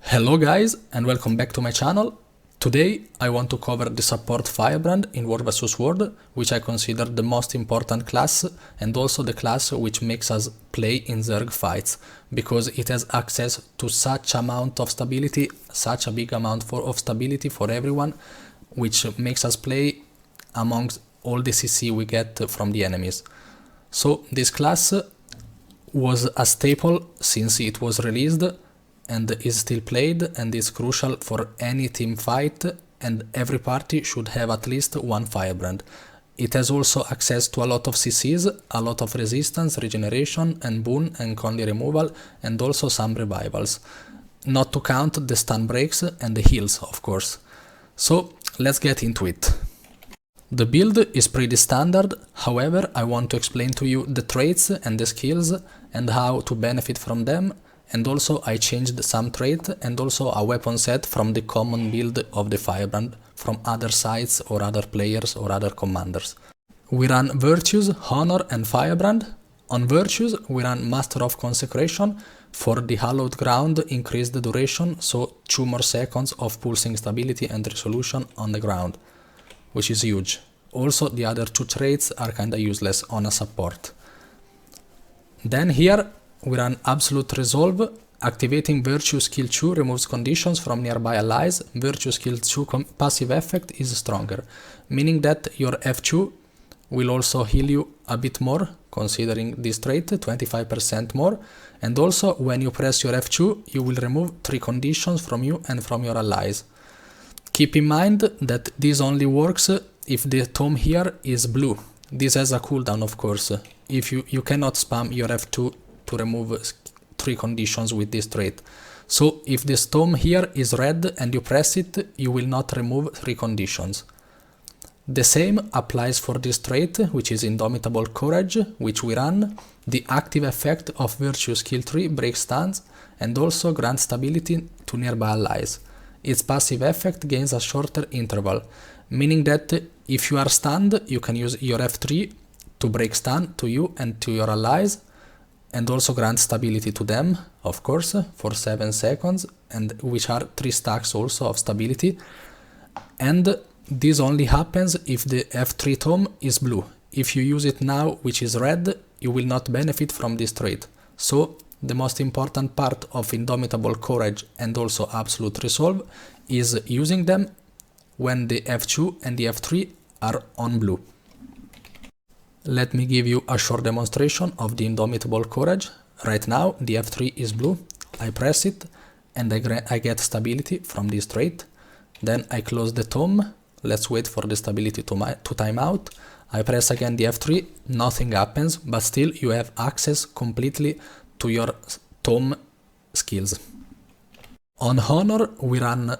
Hello guys and welcome back to my channel. Today I want to cover the support Firebrand in World vs World, which I consider the most important class and also the class which makes us play in Zerg fights, because it has access to such amount of stability, such a big amount of stability for everyone, which makes us play amongst all the CC we get from the enemies. So this class was a staple since it was released and is still played, and is crucial for any team fight, and every party should have at least one Firebrand. It has also access to a lot of CCs, a lot of resistance, regeneration and boon and conly removal, and also some revivals. Not to count the stun breaks and the heals, of course. So let's get into it. The build is pretty standard, however I want to explain to you the traits and the skills and how to benefit from them. And also I changed some trait and also a weapon set from the common build of the Firebrand from other sites or other players or other commanders. We run Virtues, Honor and Firebrand. On Virtues we run Master of Consecration. For the Hallowed Ground increase the duration, so 2 more seconds of pulsing stability and resolution on the ground, which is huge. Also the other 2 traits are kinda useless on a support. Then here we run Absolute Resolve. Activating Virtue Skill 2 removes conditions from nearby allies. Virtue Skill 2 passive effect is stronger, meaning that your F2 will also heal you a bit more, considering this trait, 25% more. And also when you press your F2, you will remove 3 conditions from you and from your allies. Keep in mind that this only works if the tome here is blue. This has a cooldown, of course. If you cannot spam your F2 to remove 3 conditions with this trait. So if this tome here is red and you press it, you will not remove 3 conditions. The same applies for this trait, which is Indomitable Courage, which we run. The active effect of Virtue Skill 3 breaks stuns and also grants stability to nearby allies. Its passive effect gains a shorter interval, meaning that if you are stunned, you can use your F3 to break stun to you and to your allies, and also grant stability to them, of course, for 7 seconds, and which are 3 stacks also of stability. And this only happens if the F3 tome is blue. If you use it now, which is red, you will not benefit from this trait. So the most important part of Indomitable Courage and also Absolute Resolve is using them when the F2 and the F3 are on blue. Let me give you a short demonstration of the Indomitable Courage. Right now the F3 is blue, I press it and I get stability from this trait. Then I close the tome, let's wait for the stability to time out. I press again the F3, nothing happens, but still you have access completely to your tome skills. On Honor we run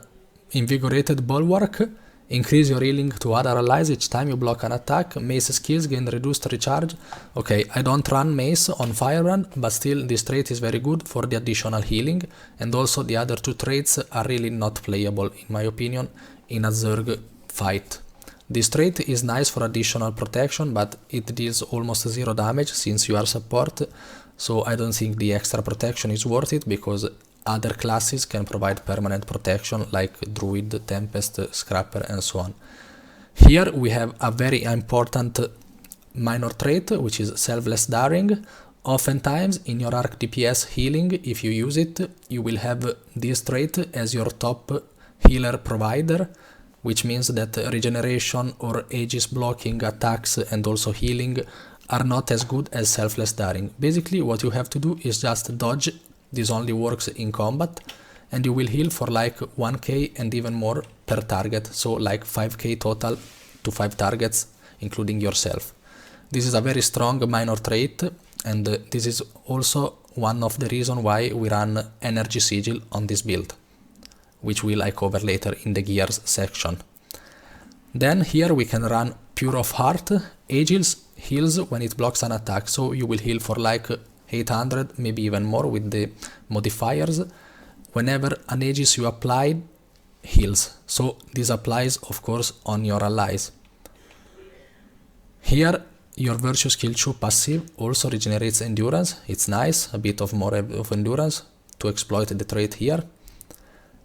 Invigorated Bulwark. Increase your healing to other allies each time you block an attack. Mace skills gain reduced recharge. Okay, I don't run Mace on Firebrand, but still this trait is very good for the additional healing, and also the other 2 traits are really not playable, in my opinion, in a Zerg fight. This trait is nice for additional protection, but it deals almost 0 damage since you are support, so I don't think the extra protection is worth it, because other classes can provide permanent protection like Druid, Tempest, Scrapper and so on. Here we have a very important minor trait, which is Selfless Daring. Oftentimes in your arc DPS healing, if you use it, you will have this trait as your top healer provider, which means that regeneration or Aegis blocking attacks and also healing are not as good as Selfless Daring. Basically what you have to do is just dodge. This only works in combat, and you will heal for like 1k and even more per target, so like 5k total to 5 targets, including yourself. This is a very strong minor trait, and this is also one of the reasons why we run Energy Sigil on this build, which I cover later in the gears section. Then here we can run Pure of Heart. Aegis heals when it blocks an attack, so you will heal for like 800, maybe even more with the modifiers, whenever an Aegis you apply heals. So this applies of course on your allies. Here your Virtue Skill 2 passive also regenerates endurance. It's nice, a bit of more of endurance to exploit the trait here.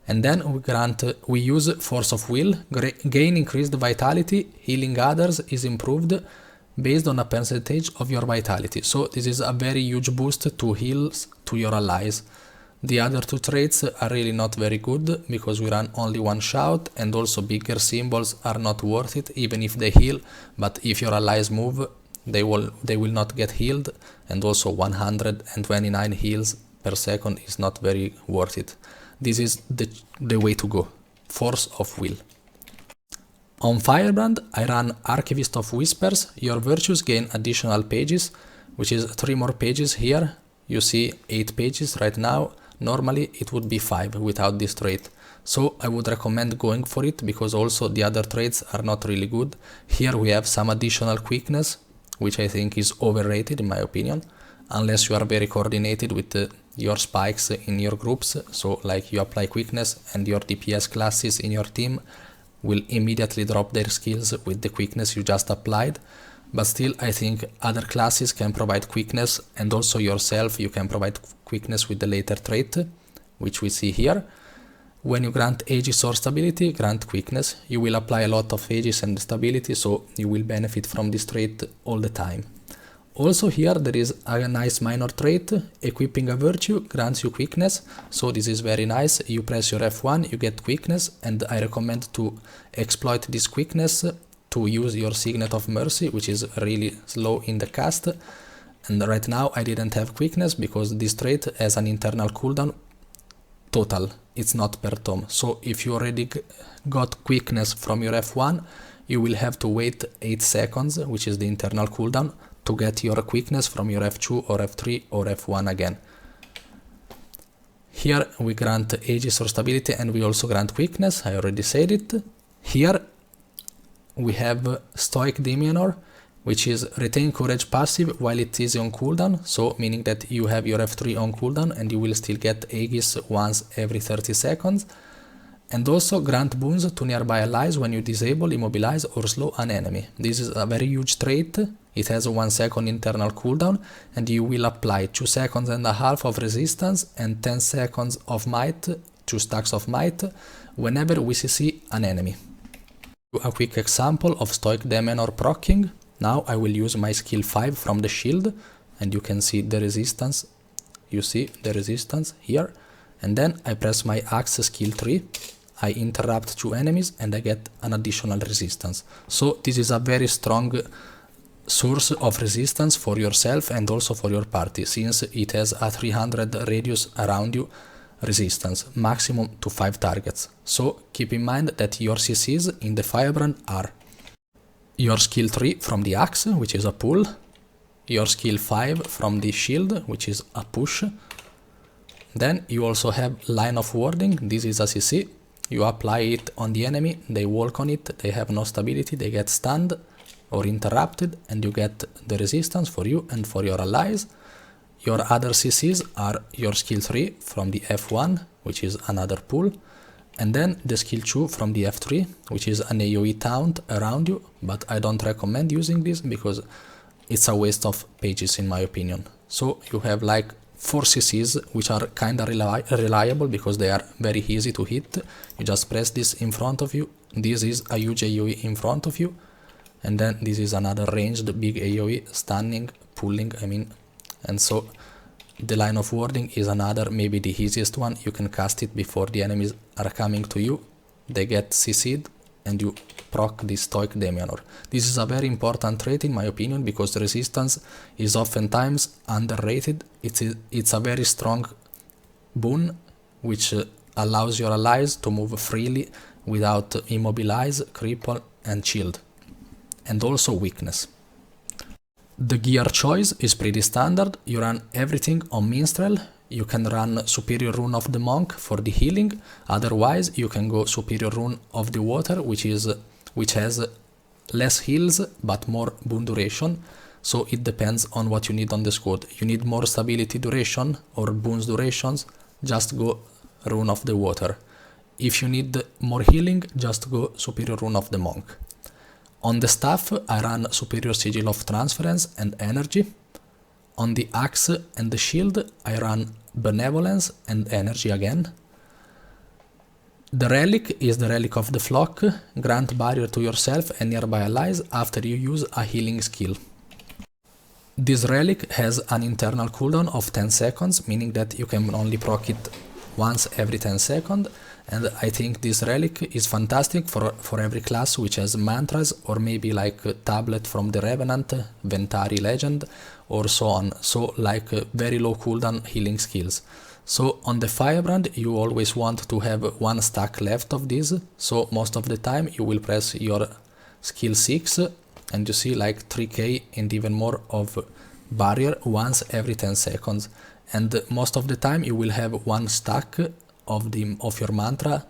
And then we use Force of Will, gain increased vitality, healing others is improved based on a percentage of your vitality. So this is a very huge boost to heals to your allies. The other two traits are really not very good because we run only one shout, and also bigger symbols are not worth it even if they heal, but if your allies move they will not get healed, and also 129 heals per second is not very worth it. This is the way to go. Force of Will. On Firebrand, I run Archivist of Whispers. Your virtues gain additional pages, which is 3 more pages here. You see 8 pages right now. Normally it would be 5 without this trait. So I would recommend going for it because also the other traits are not really good. Here we have some additional quickness, which I think is overrated in my opinion, unless you are very coordinated with your spikes in your groups. So like you apply quickness and your DPS classes in your team will immediately drop their skills with the quickness you just applied. But still, I think other classes can provide quickness, and also yourself you can provide quickness with the later trait, which we see here. When you grant Aegis or stability, grant quickness. You will apply a lot of Aegis and stability, so you will benefit from this trait all the time. Also here there is a nice minor trait. Equipping a virtue grants you quickness, so this is very nice. You press your F1, you get quickness, and I recommend to exploit this quickness to use your Signet of Mercy, which is really slow in the cast. And right now I didn't have quickness because this trait has an internal cooldown total, it's not per tome. So if you already got quickness from your F1, you will have to wait 8 seconds, which is the internal cooldown, to get your quickness from your F2 or F3 or F1 again. Here we grant Aegis or stability, and we also grant quickness, I already said it. Here we have Stoic Demeanor, which is retain courage passive while it is on cooldown, so meaning that you have your F3 on cooldown and you will still get Aegis once every 30 seconds. And also grant boons to nearby allies when you disable, immobilize or slow an enemy. This is a very huge trait. It has a 1 second internal cooldown, and you will apply 2.5 seconds of resistance and 10 seconds of might, 2 stacks of might, whenever we CC an enemy. A quick example of Stoic Demeanor proccing. Now I will use my skill 5 from the shield, and you can see the resistance. You see the resistance here. And then I press my axe skill 3. I interrupt 2 enemies and I get an additional resistance. So this is a very strong source of resistance for yourself and also for your party, since it has a 300 radius around you resistance, maximum to 5 targets. So keep in mind that your CCs in the Firebrand are your skill 3 from the axe, which is a pull, your skill 5 from the shield, which is a push. Then you also have line of warding. This is a CC. You apply it on the enemy, they walk on it, they have no stability, they get stunned or interrupted, and you get the resistance for you and for your allies. Your other CCs are your skill 3 from the F1, which is another pull, and then the skill 2 from the F3, which is an AoE taunt around you, but I don't recommend using this because it's a waste of pages in my opinion. So you have like 4 CCs, which are kinda reliable because they are very easy to hit. You just press this in front of you, this is a huge AoE in front of you, and then this is another ranged big AoE, stunning, pulling, I mean, and so the line of warding is another, maybe the easiest one. You can cast it before the enemies are coming to you, they get CC'd, and you proc the Stoic Demeanor. This is a very important trait in my opinion because resistance is oftentimes underrated. It's a very strong boon which allows your allies to move freely without immobilize, cripple and shield, and also weakness. The gear choice is pretty standard. You run everything on Minstrel. You can run Superior Rune of the Monk for the healing. Otherwise, you can go Superior Rune of the Water, which has less heals but more boon duration. So it depends on what you need on the squad. You need more stability duration or boons durations, just go Rune of the Water. If you need more healing, just go Superior Rune of the Monk. On the staff, I run Superior Sigil of Transference and Energy. On the axe and the shield, I run Benevolence and Energy again. The relic is the relic of the flock, grant barrier to yourself and nearby allies after you use a healing skill. This relic has an internal cooldown of 10 seconds, meaning that you can only proc it once every 10 seconds, and I think this relic is fantastic for every class which has mantras, or maybe like Tablet from the Revenant, Ventari Legend, or so on, so like very low cooldown healing skills. So on the Firebrand you always want to have one stack left of this, so most of the time you will press your skill 6 and you see like 3k and even more of barrier once every 10 seconds. And most of the time you will have one stack of your mantra,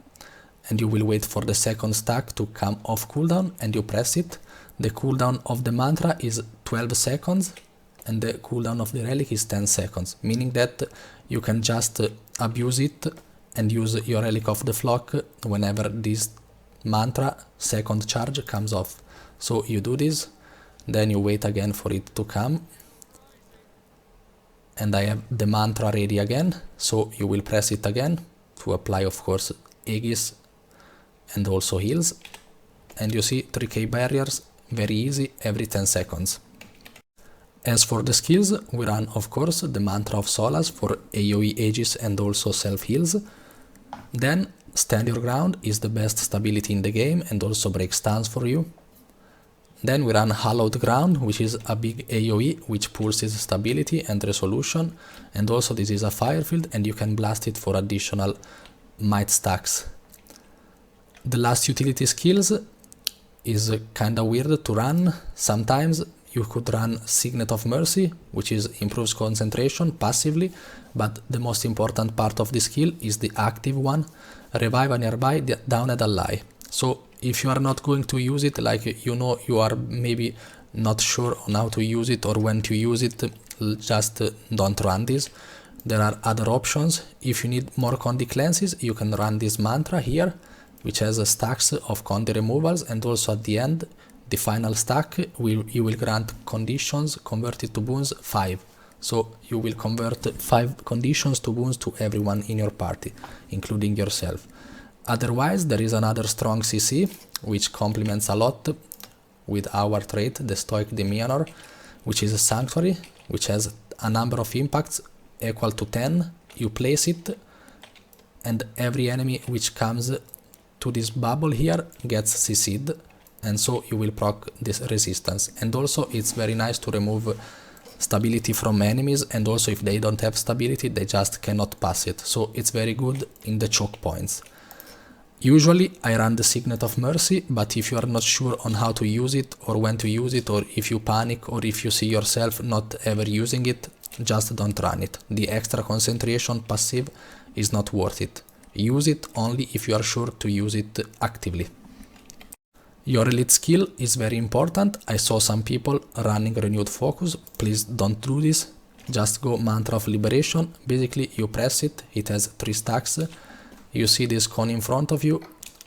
and you will wait for the second stack to come off cooldown and you press it. The cooldown of the mantra is 12 seconds and the cooldown of the relic is 10 seconds, meaning that you can just abuse it and use your relic of the flock whenever this mantra second charge comes off. So you do this, then you wait again for it to come, and I have the mantra ready again, so you will press it again to apply, of course, Aegis and also heals, and you see 3k barriers, very easy, every 10 seconds. As for the skills, we run, of course, the mantra of Solace for AoE Aegis and also self-heals. Then Stand Your Ground is the best stability in the game and also breaks stance for you. Then we run Hallowed Ground, which is a big AoE which pulses stability and resolution, and also this is a fire field and you can blast it for additional might stacks. The last utility skills is kinda weird to run. Sometimes you could run Signet of Mercy, which improves concentration passively, but the most important part of the skill is the active one, Revive a nearby downed ally. So if you are not going to use it, like you are maybe not sure on how to use it or when to use it, just don't run this. There are other options. If you need more Condi cleanses, you can run this mantra here, which has stacks of Condi removals, and also at the end, the final stack, you will grant conditions converted to boons 5. So you will convert 5 conditions to boons to everyone in your party, including yourself. Otherwise, there is another strong CC, which complements a lot with our trait, the Stoic Demeanor, which is a Sanctuary, which has a number of impacts equal to 10. You place it, and every enemy which comes to this bubble here gets CC'd, and so you will proc this resistance. And also it's very nice to remove stability from enemies, and also if they don't have stability, they just cannot pass it. So it's very good in the choke points. Usually I run the Signet of Mercy, but if you are not sure on how to use it or when to use it, or if you panic or if you see yourself not ever using it, just don't run it. The extra concentration passive is not worth it. Use it only if you are sure to use it actively. Your elite skill is very important. I saw some people running Renewed Focus. Please don't do this. Just go Mantra of Liberation. Basically you press it, it has 3 stacks. You see this cone in front of you.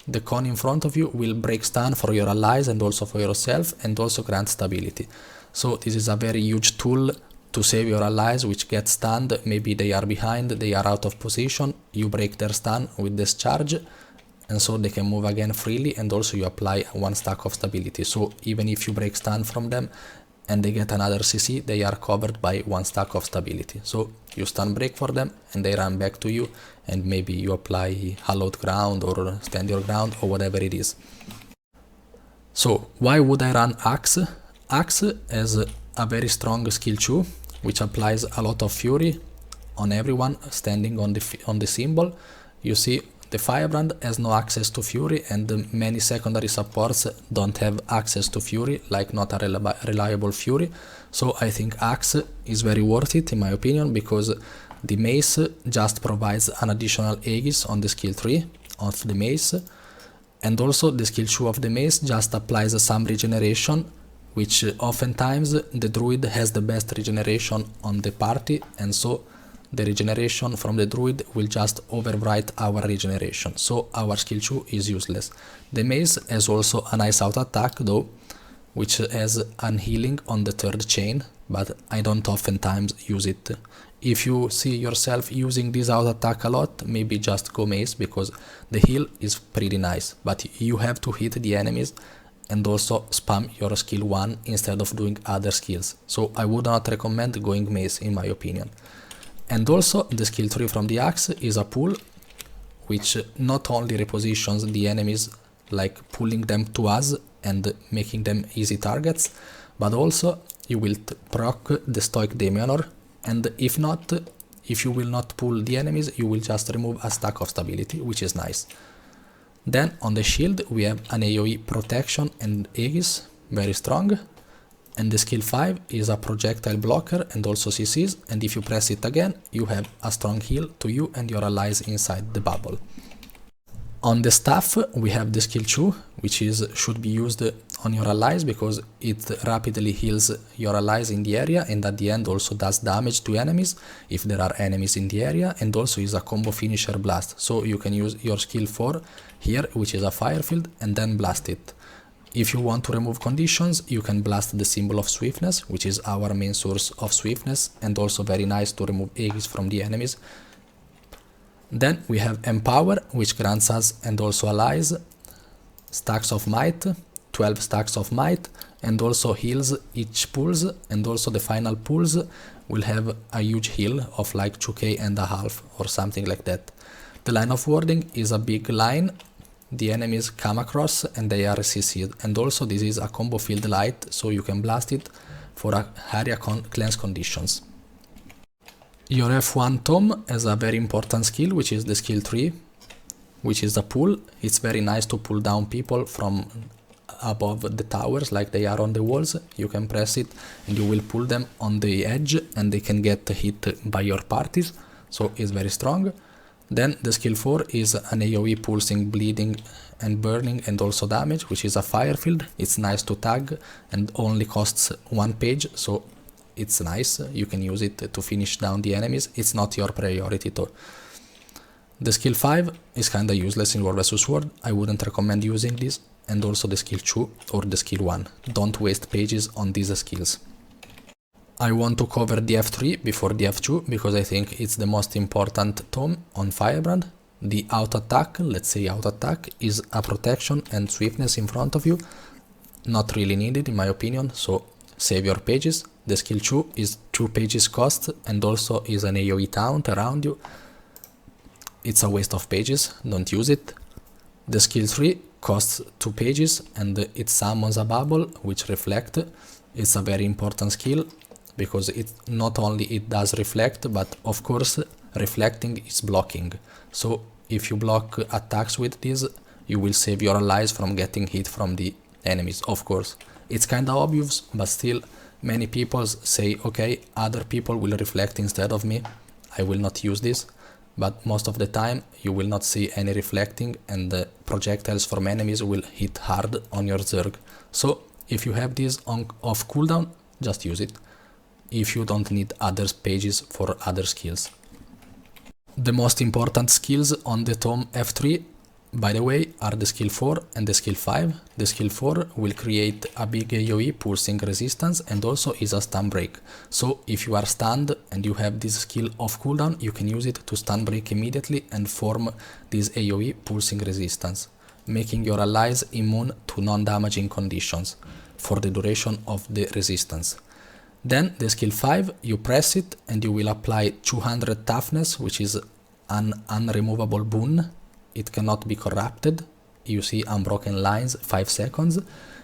The cone in front of you will break stun for your allies and also for yourself, and also grant stability. So this is a very huge tool to save your allies which get stunned. Maybe they are behind, they are out of position. You break their stun with this charge, and so they can move again freely, and also you apply 1 stack of stability. So even if you break stun from them and they get another CC, they are covered by 1 stack of stability. So you stun break for them and they run back to you, and maybe you apply Hallowed Ground or Stand Your Ground or whatever it is. So why would I run Axe? Axe has a very strong skill 2, which applies a lot of fury on everyone standing on the symbol. You see, the Firebrand has no access to fury, and many secondary supports don't have access to fury, like not a reliable fury. So I think Axe is very worth it in my opinion, because the mace just provides an additional Aegis on the skill 3 of the mace, and also the skill 2 of the mace just applies some regeneration, which oftentimes the druid has the best regeneration on the party, and so the regeneration from the druid will just overwrite our regeneration, so our skill 2 is useless. The mace has also a nice auto attack though, which has an healing on the 3rd chain, but I don't oftentimes use it If you see yourself using this auto attack a lot, maybe just go mace, because the heal is pretty nice, but you have to hit the enemies and also spam your skill 1 instead of doing other skills. So I would not recommend going mace in my opinion. And also the skill 3 from the axe is a pull, which not only repositions the enemies, like pulling them to us and making them easy targets, but also you will proc the Stoic Daemonor, and if you will not pull the enemies, you will just remove a stack of stability, which is nice. Then on the shield we have an AoE protection and Aegis, very strong. And the skill 5 is a projectile blocker and also CCs, and if you press it again, you have a strong heal to you and your allies inside the bubble. On the staff we have the skill 2, which should be used on your allies because it rapidly heals your allies in the area, and at the end also does damage to enemies if there are enemies in the area, and also is a combo finisher blast, so you can use your skill 4 here, which is a fire field, and then blast it. If you want to remove conditions, you can blast the symbol of swiftness, which is our main source of swiftness, and also very nice to remove Aegis from the enemies. Then we have Empower, which grants us and also allies stacks of might, 12 stacks of might, and also heals each pulse, and also the final pulse will have a huge heal of like 2k and a half or something like that. The line of warding is a big line the enemies come across and they are CC'd, and also this is a combo field light, so you can blast it for a area cleanse conditions. Your F1 Tome has a very important skill, which is the skill 3, which is the pull. It's very nice to pull down people from above the towers, like they are on the walls. You can press it and you will pull them on the edge and they can get hit by your parties, so it's very strong. Then the skill 4 is an AoE pulsing, bleeding and burning and also damage, which is a fire field. It's nice to tag and only costs 1 page, so it's nice, you can use it to finish down the enemies. It's not your priority though. The skill 5 is kinda useless in War vs World, I wouldn't recommend using this, and also the skill 2 or the skill 1. Don't waste pages on these skills. I want to cover the F3 before the F2 because I think it's the most important tome on Firebrand. The auto attack, let's say auto attack, is a protection and swiftness in front of you. Not really needed in my opinion, so save your pages. The skill 2 is 2 pages cost and also is an AoE taunt around you. It's a waste of pages, don't use it. The skill 3 costs 2 pages and it summons a bubble which reflect. It's a very important skill because it not only it does reflect, but of course reflecting is blocking. So if you block attacks with this, you will save your allies from getting hit from the enemies, of course. It's kinda obvious, but still many people say, okay, other people will reflect instead of me, I will not use this, but most of the time you will not see any reflecting and the projectiles from enemies will hit hard on your Zerg. So if you have this off cooldown, just use it, if you don't need other pages for other skills. The most important skills on the Tome F3, by the way, are the skill 4 and the skill 5. The skill 4 will create a big AoE pulsing resistance and also is a stun break. So if you are stunned and you have this skill off cooldown, you can use it to stun break immediately and form this AoE pulsing resistance, making your allies immune to non-damaging conditions for the duration of the resistance. Then the skill 5, you press it and you will apply 200 toughness, which is an unremovable boon. It cannot be corrupted. You see unbroken lines, 5 seconds,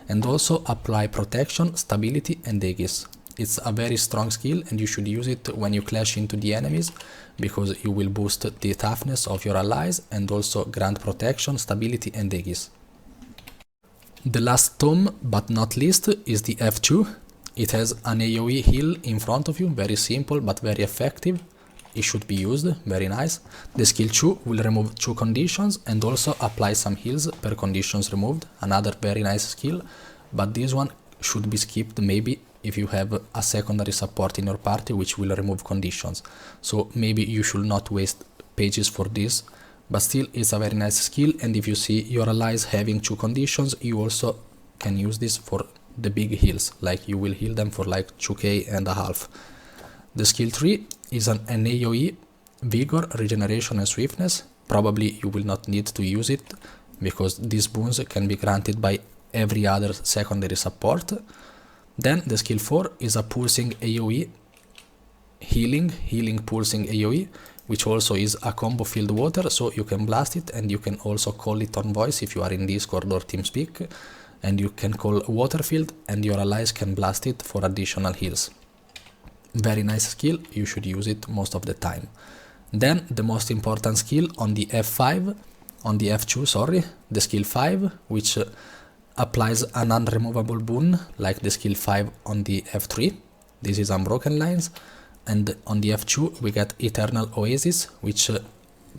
and also apply protection, stability and Aegis. It's a very strong skill and you should use it when you clash into the enemies because you will boost the toughness of your allies and also grant protection, stability and Aegis. The last tome, but not least, is the F2. It has an AoE heal in front of you, very simple but very effective. It should be used, very nice. The skill 2 will remove 2 conditions and also apply some heals per conditions removed, another very nice skill, but this one should be skipped maybe if you have a secondary support in your party which will remove conditions. So maybe you should not waste pages for this, but still it's a very nice skill, and if you see your allies having 2 conditions, you also can use this for the big heals, like you will heal them for like 2k and a half. The skill 3 is an AoE, Vigor, Regeneration and Swiftness. Probably you will not need to use it, because these boons can be granted by every other secondary support. Then the skill 4 is a pulsing AoE, healing pulsing AoE, which also is a combo filled water, so you can blast it and you can also call it on voice if you are in Discord or TeamSpeak, and you can call water field and your allies can blast it for additional heals. Very nice skill, you should use it most of the time. Then the most important skill on the F2, the skill 5, which applies an unremovable boon like the skill 5 on the F3. This is Unbroken Lines. And on the F2 we get Eternal Oasis, which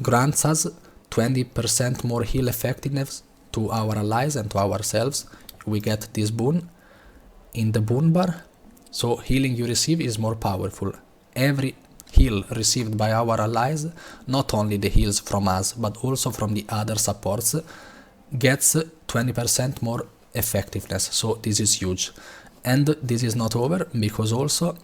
grants us 20% more heal effectiveness to our allies and to ourselves. We get this boon in the boon bar, so healing you receive is more powerful. Every heal received by our allies, not only the heals from us but also from the other supports, gets 20% more effectiveness, so this is huge. And this is not over, because also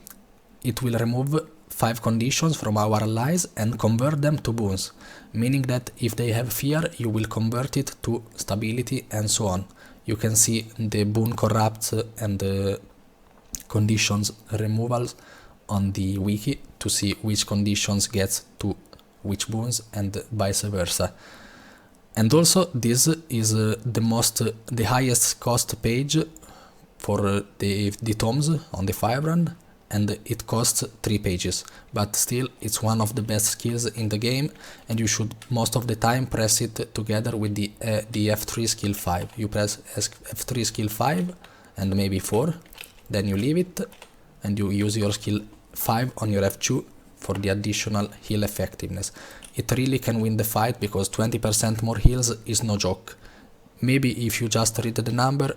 it will remove 5 conditions from our allies and convert them to boons, meaning that if they have fear, you will convert it to stability and so on. You can see the boon corrupts and the conditions removals on the wiki to see which conditions gets to which boons and vice versa. And also this is the highest cost page for the tomes on the Firebrand, and it costs 3 pages, but still it's one of the best skills in the game, and you should most of the time press it together with the F3 skill 5. You press F3 skill 5 and maybe 4, then you leave it and you use your skill 5 on your F2 for the additional heal effectiveness. It really can win the fight, because 20% more heals is no joke. Maybe if you just read the number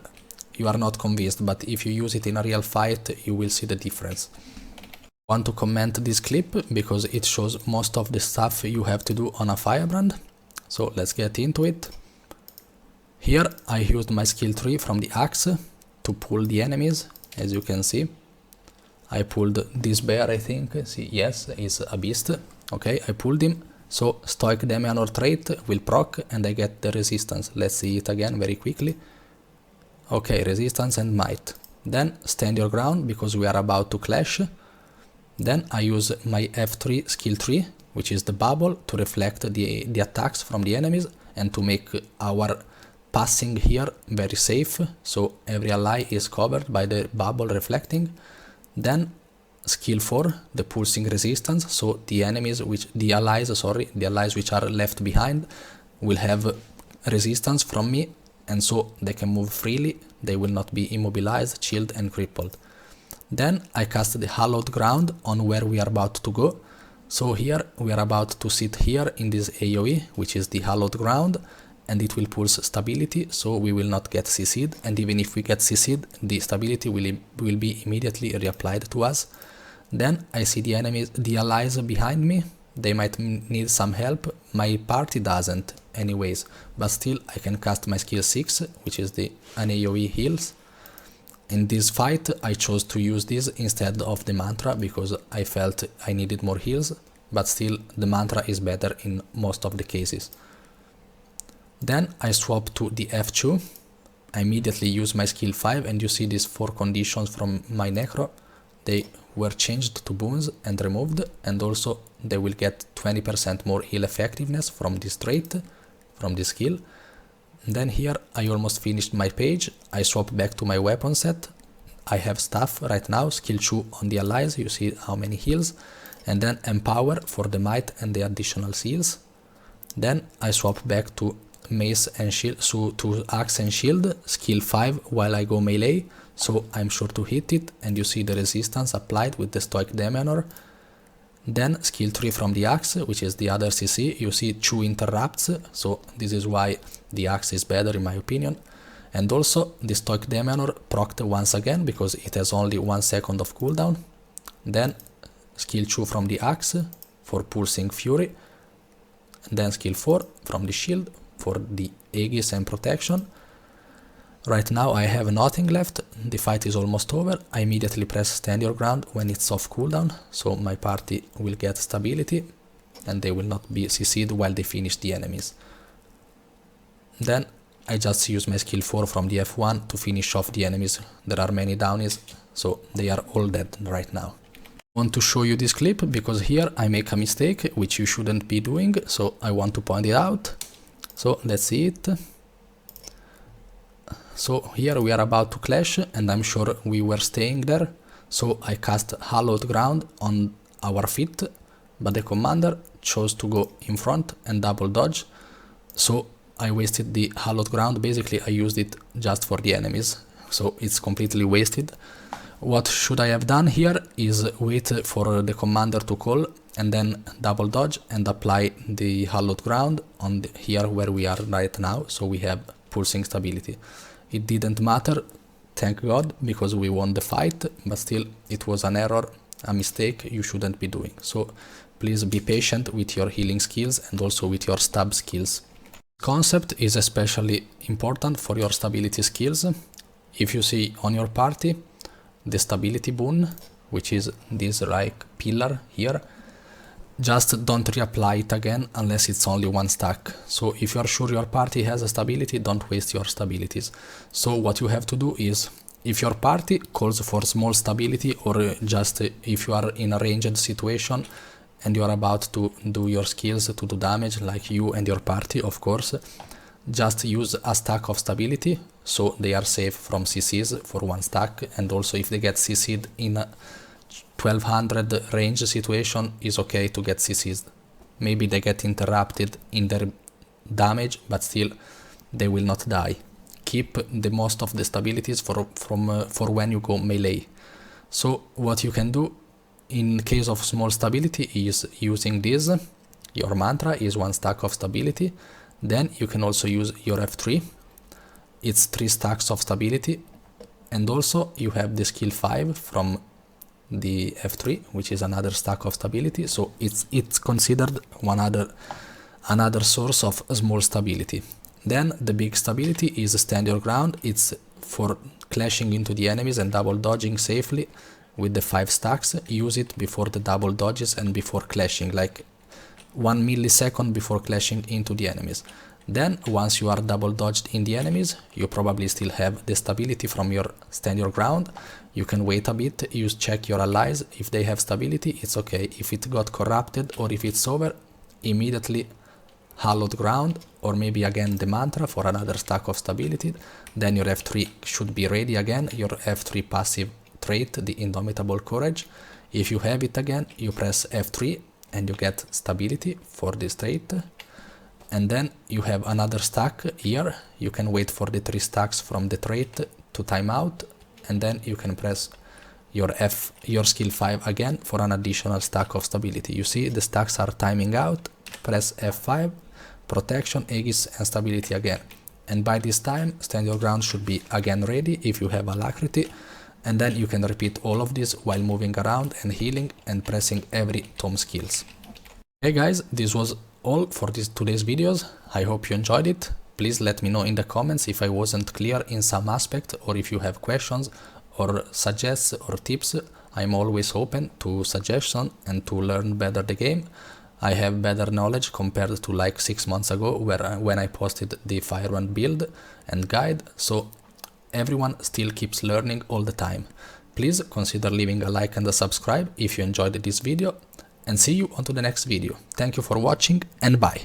you are not convinced, but if you use it in a real fight you will see the difference. I want to comment this clip because it shows most of the stuff you have to do on a Firebrand, so let's get into it. Here I used my skill 3 from the axe to pull the enemies. As you can see, I pulled this bear, I think. See, yes, he's a beast. Okay, I pulled him. So Stoic Demianor trait will proc and I get the resistance. Let's see it again very quickly. Okay, resistance and might. Then stand your ground because we are about to clash. Then I use my F3 skill 3, which is the bubble, to reflect the attacks from the enemies and to make our passing here very safe, so every ally is covered by the bubble reflecting. Then skill 4, the pulsing resistance, so the allies which are left behind will have resistance from me, and so they can move freely, they will not be immobilized, chilled and crippled. Then I cast the hallowed ground on where we are about to go. So here we are about to sit here in this AoE, which is the hallowed ground, and it will pulse stability, so we will not get CC'd, and even if we get CC'd, the stability will be immediately reapplied to us. Then I see the allies behind me. They might need some help, my party doesn't anyways, but still I can cast my skill 6, which is the AoE heals. In this fight I chose to use this instead of the mantra because I felt I needed more heals, but still the mantra is better in most of the cases. Then I swap to the F2, I immediately use my skill 5 and you see these 4 conditions from my necro. They were changed to boons and removed, and also they will get 20% more heal effectiveness from this trait, from this skill. Then here I almost finished my page, I swap back to my weapon set. I have staff right now, skill 2 on the allies, you see how many heals, and then empower for the might and the additional seals. Then I swap back to mace and shield, so to axe and shield, skill 5 while I go melee, so I'm sure to hit it, and you see the resistance applied with the Stoic Demianor. Then skill 3 from the axe, which is the other CC, you see 2 interrupts, so this is why the axe is better in my opinion. And also the Stoic Demianor procced once again because it has only 1 second of cooldown. Then skill 2 from the axe for pulsing fury, and then skill 4 from the shield for the Aegis and protection. Right now I have nothing left, the fight is almost over. I immediately press stand your ground when it's off cooldown, so my party will get stability and they will not be CC'd while they finish the enemies. Then I just use my skill 4 from the F1 to finish off the enemies. There are many downies, so they are all dead right now. I want to show you this clip because here I make a mistake which you shouldn't be doing, so I want to point it out. So let's see it. So here we are about to clash and I'm sure we were staying there. So I cast Hallowed Ground on our feet, but the commander chose to go in front and double dodge. So I wasted the Hallowed Ground. Basically I used it just for the enemies, so it's completely wasted. What should I have done here is wait for the commander to call and then double dodge and apply the Hallowed Ground on here where we are right now, so we have pulsing stability. It didn't matter, thank God, because we won the fight, but still it was an error, a mistake you shouldn't be doing. So please be patient with your healing skills and also with your stab skills. Concept is especially important for your stability skills. If you see on your party the stability boon, which is this like pillar here, just don't reapply it again unless it's only one stack. So if you are sure your party has a stability, don't waste your stabilities. So what you have to do is, if your party calls for small stability, or just if you are in a ranged situation and you are about to do your skills to do damage, like you and your party of course, just use a stack of stability so they are safe from CCs for one stack. And also if they get CC'd in a 1200 range situation, is okay to get CC'd. Maybe they get interrupted in their damage, but still they will not die. Keep the most of the stabilities for when you go melee. So what you can do in case of small stability is using this. Your mantra is one stack of stability. Then you can also use your F3. It's 3 stacks of stability. And also you have the skill 5 from the F3, which is another stack of stability, so it's considered another source of small stability. Then the big stability is stand your ground. It's for clashing into the enemies and double dodging safely with the 5 stacks. Use it before the double dodges and before clashing, like 1 millisecond before clashing into the enemies. Then once you are double dodged in the enemies, you probably still have the stability from your stand your ground. You can wait a bit, check your allies. If they have stability, it's okay. If it got corrupted or if it's over, immediately Hallowed Ground, or maybe again the mantra for another stack of stability. Then your F3 should be ready again, your F3 passive trait, the Indomitable Courage. If you have it again, you press F3 and you get stability for this trait. And then you have another stack here. You can wait for the 3 stacks from the trait to time out, and then you can press your skill 5 again for an additional stack of stability. You see the stacks are timing out. Press F5, protection, Aegis and stability again. And by this time stand your ground should be again ready if you have alacrity, and then you can repeat all of this while moving around and healing and pressing every tome skills. Hey guys, this was all for today's videos. I hope you enjoyed it. Please let me know in the comments if I wasn't clear in some aspect, or if you have questions or suggests or tips. I'm always open to suggestions and to learn better the game. I have better knowledge compared to like 6 months ago when I posted the Firebrand build and guide, so everyone still keeps learning all the time. Please consider leaving a like and a subscribe if you enjoyed this video, and see you on to the next video. Thank you for watching and bye.